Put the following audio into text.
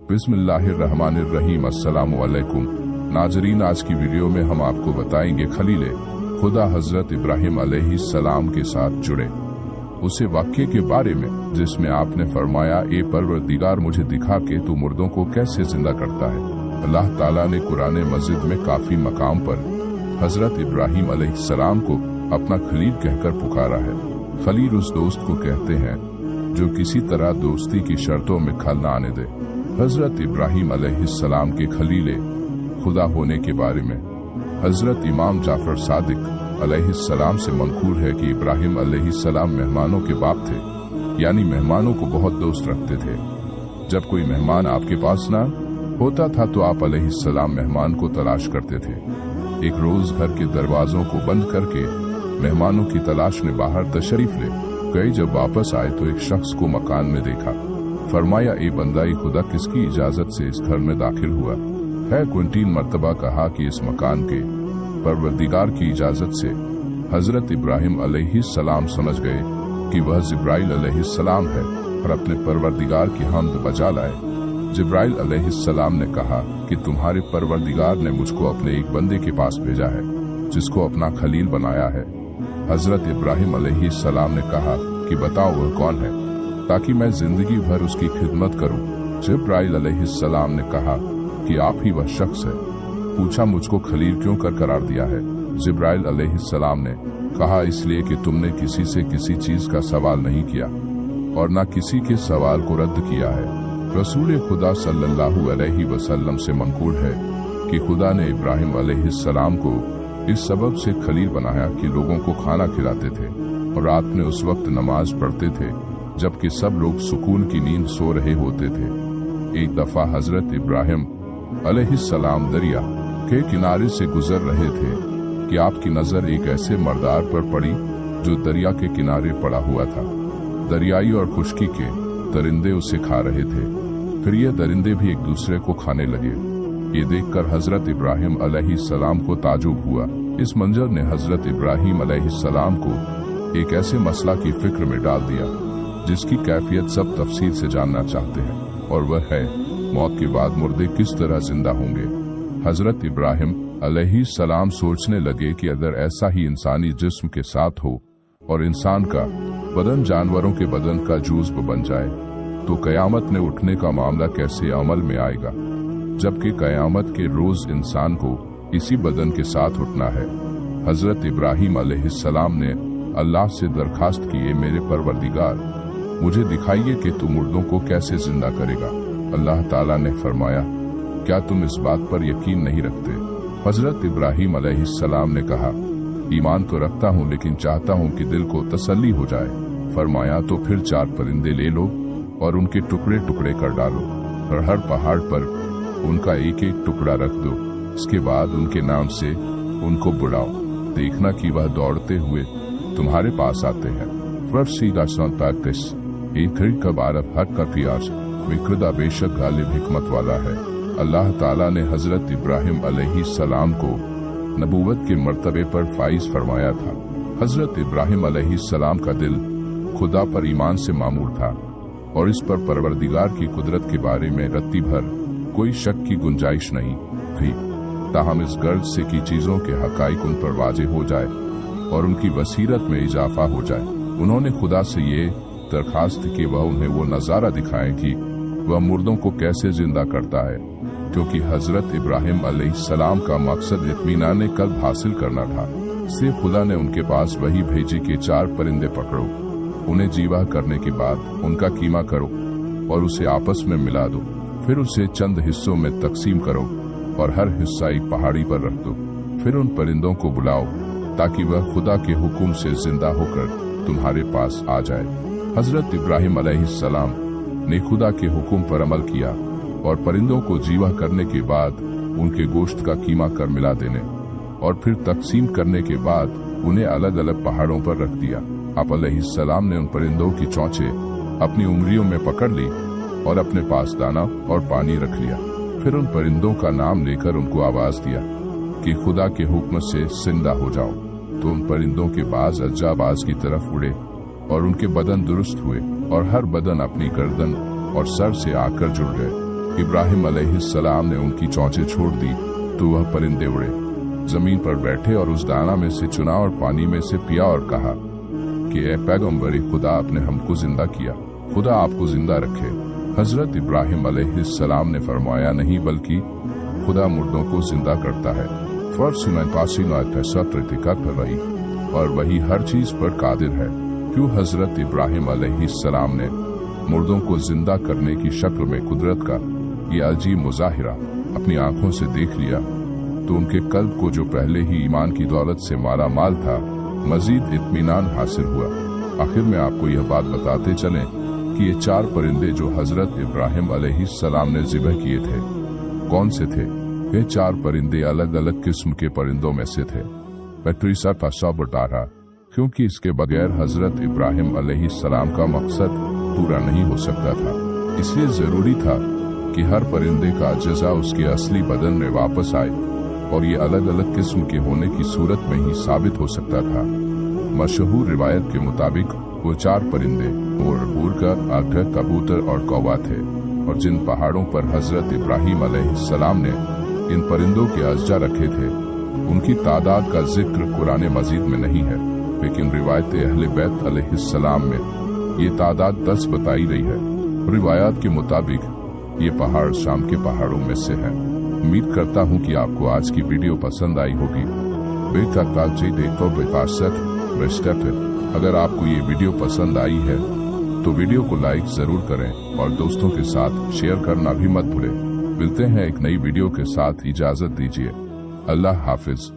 बिस्मिल्लाहिर्रहमानिर्रहीम। अस्सलामु अलैकुम नाजरीन, आज की वीडियो में हम आपको बताएंगे खलील खुदा हजरत इब्राहिम अलैहिस्सलाम के साथ जुड़े उसे वाक्ये के बारे में जिसमें आपने फरमाया, ए परवरदिगार मुझे दिखा के तू मुर्दों को कैसे जिंदा करता है। अल्लाह ताला ने कुरान मजीद में काफी मकाम पर हजरत इब्राहिम अलैहिस्सलाम को अपना खलील कहकर पुकारा है। खलील उस दोस्त को कहते हैं जो किसी तरह दोस्ती की शर्तों में खल न आने दे। हजरत इब्राहिम अलैहिस्सलाम के खलील खुदा होने के बारे में हजरत इमाम जाफर सादिक अलैहिस्सलाम से मंकूल है कि इब्राहिम अलैहिस्सलाम मेहमानों के बाप थे, यानी मेहमानों को बहुत दोस्त रखते थे। जब कोई मेहमान आपके पास ना होता था तो आप अलैहिस्सलाम मेहमान को तलाश करते थे। एक रोज घर के दरवाजों को बंद करके मेहमानों की तलाश में बाहर तशरीफ ले गए। जब वापस आए तो एक शख्स को मकान में देखा। फरमाया, ए बंदा खुदा किसकी इजाजत से इस घर में दाखिल हुआ है? 20 मरतबा कहा कि इस मकान के परवरदिगार की इजाजत से। हजरत इब्राहिम अलैहिस्सलाम समझ गए कि वह जिब्राइल अलैहिस्सलाम है और अपने परवरदिगार की हम्द बजा लाए। जिब्राइल अलैहिस्सलाम ने कहा कि तुम्हारे परवरदिगार ने मुझको अपने एक बंदे के पास भेजा है जिसको अपना खलील बनाया है। हजरत इब्राहिम अलैहिस्सलाम ने कहा कि बताओ वह कौन है ताकि मैं जिंदगी भर उसकी खिदमत करूं। जिब्राइल अलैहिस्सलाम ने कहा कि आप ही वह शख्स है। पूछा, मुझको खलील क्यों कर करार दिया है? जिब्राइल अलैहिस्सलाम ने कहा, इसलिए कि तुमने किसी से किसी चीज का सवाल नहीं किया और न किसी के सवाल को रद्द किया है। रसूल खुदा सल्लल्लाहु अलैहि वसल्लम से मंकूल है कि खुदा ने इब्राहिम अलैहिस्सलाम को इस सबब से खलील बनाया कि लोगों को खाना खिलाते थे और रात में उस वक्त नमाज पढ़ते थे जबकि सब लोग सुकून की नींद सो रहे होते थे। एक दफा हजरत इब्राहिम अलैहिस्सलाम दरिया के किनारे से गुजर रहे थे कि आपकी नजर एक ऐसे मर्दार पर पड़ी जो दरिया के किनारे पड़ा हुआ था। दरियाई और खुश्की के दरिंदे उसे खा रहे थे। फिर ये दरिंदे भी एक दूसरे को खाने लगे। ये देखकर हजरत इब्राहिम अलैहिस्सलाम को ताजुब हुआ। इस मंजर ने हजरत इब्राहिम अलैहिस्सलाम को एक ऐसे मसला की फिक्र में डाल दिया जिसकी कैफियत सब तफसील से जानना चाहते हैं, और वह है मौत के बाद मुर्दे किस तरह जिंदा होंगे। हजरत इब्राहिम अलैहिस्सलाम सोचने लगे कि अगर ऐसा ही इंसानी जिस्म के साथ हो और इंसान का बदन जानवरों के बदन का जुज़्व बन जाए तो कयामत में उठने का मामला कैसे अमल में आएगा, जबकि कयामत के रोज इंसान को इसी बदन के साथ उठना है। हजरत इब्राहिम अलैहिस्सलाम ने अल्लाह से दरखास्त की, मेरे परवरदिगार मुझे दिखाइए कि तू मुर्दों को कैसे जिंदा करेगा। अल्लाह ताला ने फरमाया, क्या तुम इस बात पर यकीन नहीं रखते? हजरत इब्राहिम अलैहिस्सलाम ने कहा, ईमान तो रखता हूँ लेकिन चाहता हूँ कि दिल को तसल्ली हो जाए। फरमाया, तो फिर 4 परिंदे ले लो और उनके टुकड़े टुकड़े कर डालो और हर पहाड़ पर उनका एक एक टुकड़ा रख दो। इसके बाद उनके नाम से उनको बुलाओ, देखना कि वह दौड़ते हुए तुम्हारे पास आते हैं। विक्रदा बेशक गालिब हिकमत वाला है। अल्लाह ताला ने हजरत इब्राहिम अलैहिस्सलाम को नबूवत के मर्तबे पर फाइज फरमाया था। हजरत इब्राहिम अलैहिस्सलाम का दिल खुदा पर ईमान से मामूर था और इस पर परवरदिगार की कुदरत के बारे में रत्ती भर कोई शक की गुंजाइश नहीं थी। ताहम इस गर्ज से की चीजों के हकाइक उन पर वाज़ेह हो जाए और उनकी बसीरत में इजाफा हो जाए, उन्होंने खुदा से ये दरखास्त की वह उन्हें वो नजारा दिखाए कि वह मुर्दों को कैसे जिंदा करता है, क्योंकि हजरत इब्राहिम अलैहिस्सलाम का मकसद इत्मीनान कल्ब हासिल करना था। इसलिए खुदा ने उनके पास वही भेजी कि 4 परिंदे पकड़ो, उन्हें जीवा करने के बाद उनका कीमा करो और उसे आपस में मिला दो। फिर उसे चंद हिस्सों में तकसीम करो और हर हिस्सा एक पहाड़ी पर रख दो। फिर उन परिंदों को बुलाओ ताकि वह खुदा के हुक्म से जिंदा होकर तुम्हारे पास आ जाए। हजरत इब्राहिम अलैहिस्सलाम ने खुदा के हुक्म पर अमल किया और परिंदों को जीवा करने के बाद उनके गोश्त का कीमा कर मिला देने और फिर तकसीम करने के बाद उन्हें अलग अलग पहाड़ों पर रख दिया। आप अलैहिस्सलाम ने उन परिंदों की चोंचें अपनी उंगलियों में पकड़ ली और अपने पास दाना और पानी रख लिया। फिर उन परिंदों का नाम लेकर उनको आवाज दिया कि खुदा के हुक्म से जिंदा हो जाओ। तो उन परिंदों के बाज अज्जाबाज की तरफ उड़े और उनके बदन दुरुस्त हुए और हर बदन अपनी गर्दन और सर से आकर जुड़ गए। इब्राहिम अलैहिस्सलाम ने उनकी चोंचें छोड़ दी तो वह परिंदे उड़े, जमीन पर बैठे और उस दाना में से चुना और पानी में से पिया और कहा कि ए पैगंबर खुदा, आपने हमको जिंदा किया, खुदा आपको जिंदा रखे। हजरत इब्राहिम अलैहिस्सलाम ने फरमाया, नहीं बल्कि खुदा मुर्दों को जिंदा करता है। रही और वही हर चीज पर कादिर है। क्यों हजरत इब्राहिम अलैहिस्सलाम ने मुर्दों को जिंदा करने की शक्ल में कुदरत का ये अजीब मुजाहिरा अपनी आंखों से देख लिया तो उनके कल्ब को, जो पहले ही ईमान की दौलत से माला माल था, मजीद इत्मीनान हासिल हुआ। आखिर में आपको यह बात बताते चलें कि ये 4 परिंदे जो हजरत इब्राहिम अलैहिस्सलाम ने ज़िबह किए थे, कौन से थे? ये 4 परिंदे अलग अलग किस्म के परिंदों में से थे। पैट्रिसा पासा बता रहा, क्योंकि इसके बगैर हजरत इब्राहिम अलैहिस्सलाम का मकसद पूरा नहीं हो सकता था। इसलिए जरूरी था कि हर परिंदे का अज्जा उसके असली बदन में वापस आए और ये अलग अलग किस्म के होने की सूरत में ही साबित हो सकता था। मशहूर रिवायत के मुताबिक वो 4 परिंदे मोर का आधा कबूतर और कौवा थे, और जिन पहाड़ों पर हजरत इब्राहिम अलैहिस्सलाम ने इन परिंदों के अज्जा रखे थे, उनकी तादाद का जिक्र कुरान मजीद में नहीं है, लेकिन रिवायत अहले बैत अलैहिस्सलाम में ये तादाद 10 बताई गई है। रिवायात के मुताबिक ये पहाड़ शाम के पहाड़ों में से है। उम्मीद करता हूँ कि आपको आज की वीडियो पसंद आई होगी। अगर आपको ये वीडियो पसंद आई है तो वीडियो को लाइक जरूर करें और दोस्तों के साथ शेयर करना भी मत भूलें। मिलते हैं एक नई वीडियो के साथ, इजाजत दीजिए। अल्लाह हाफिज।